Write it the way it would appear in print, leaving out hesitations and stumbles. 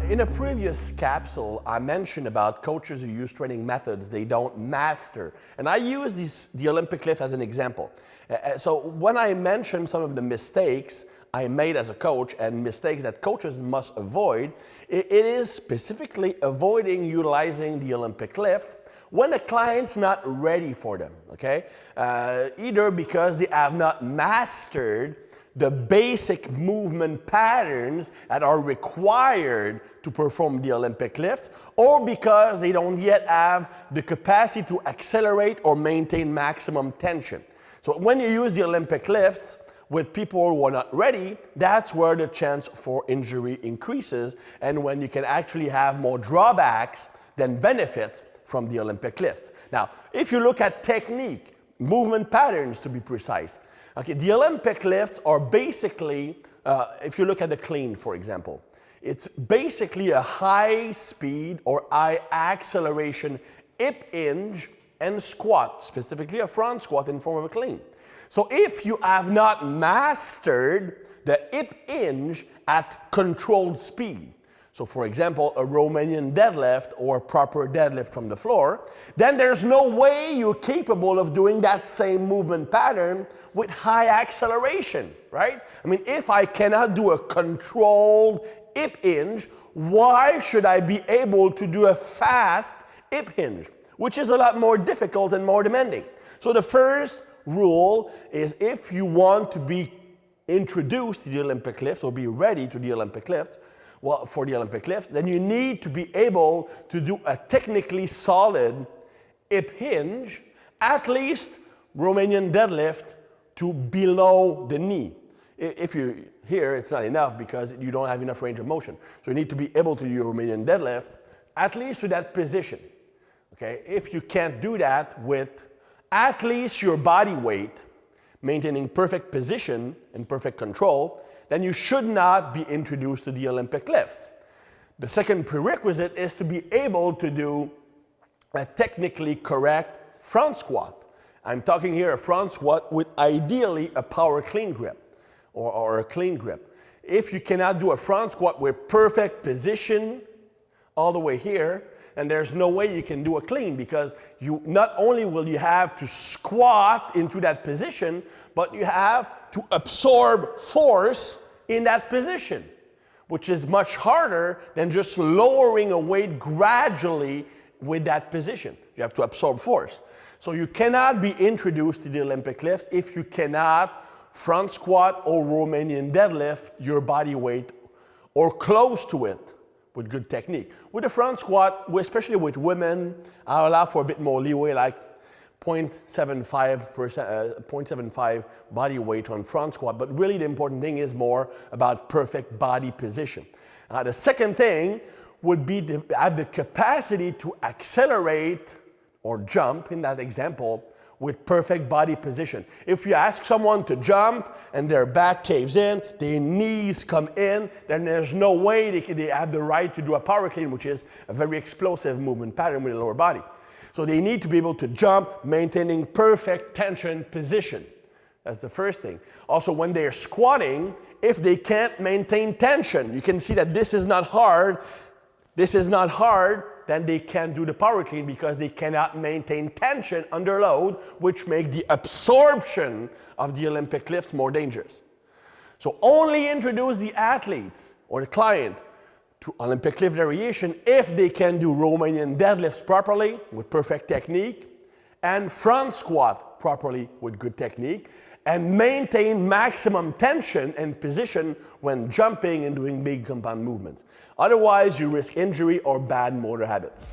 In a previous capsule, I mentioned about coaches who use training methods they don't master. And I use the Olympic lift as an example. So when I mentioned some of the mistakes I made as a coach and mistakes that coaches must avoid, it is specifically avoiding utilizing the Olympic lift when a client's not ready for them, okay? Either because they have not mastered the basic movement patterns that are required to perform the Olympic lift, or because they don't yet have the capacity to accelerate or maintain maximum tension. So when you use the Olympic lifts with people who are not ready, that's where the chance for injury increases, and when you can actually have more drawbacks than benefits from the Olympic lifts. Now, if you look at technique, movement patterns to be precise, okay, the Olympic lifts are basically, if you look at the clean, for example, it's basically a high speed or high acceleration hip hinge and squat, specifically a front squat in form of a clean. So if you have not mastered the hip hinge at controlled speed, so for example, a Romanian deadlift or a proper deadlift from the floor, then there's no way you're capable of doing that same movement pattern with high acceleration, right? I mean, if I cannot do a controlled hip hinge, why should I be able to do a fast hip hinge, which is a lot more difficult and more demanding? So the first rule is if you want to be introduced to the Olympic lift or be ready to the Olympic lift, well, for the Olympic lift, then you need to be able to do a technically solid hip hinge, at least Romanian deadlift to below the knee. If you here, it's not enough because you don't have enough range of motion. So you need to be able to do your Romanian deadlift at least to that position. Okay? If you can't do that with at least your body weight, maintaining perfect position and perfect control, then you should not be introduced to the Olympic lifts. The second prerequisite is to be able to do a technically correct front squat. I'm talking here a front squat with ideally a power clean grip or a clean grip. If you cannot do a front squat with perfect position all the way here, and there's no way you can do a clean because you not only will you have to squat into that position, but you have to absorb force in that position, which is much harder than just lowering a weight gradually with that position. You have to absorb force. So you cannot be introduced to the Olympic lift if you cannot front squat or Romanian deadlift your body weight or close to it with good technique. With the front squat, especially with women, I allow for a bit more leeway, like 0.75 body weight on front squat, but really the important thing is more about perfect body position. The second thing would be to have the capacity to accelerate or jump, in that example, with perfect body position. If you ask someone to jump and their back caves in, their knees come in, then there's no way they have the right to do a power clean, which is a very explosive movement pattern with the lower body. So they need to be able to jump, maintaining perfect tension position. That's the first thing. Also, when they're squatting, if they can't maintain tension, you can see that this is not hard, then they can't do the power clean because they cannot maintain tension under load, which make the absorption of the Olympic lifts more dangerous. So only introduce the athletes or the client to Olympic lift variation if they can do Romanian deadlifts properly with perfect technique and front squat properly with good technique and maintain maximum tension and position when jumping and doing big compound movements. Otherwise, you risk injury or bad motor habits.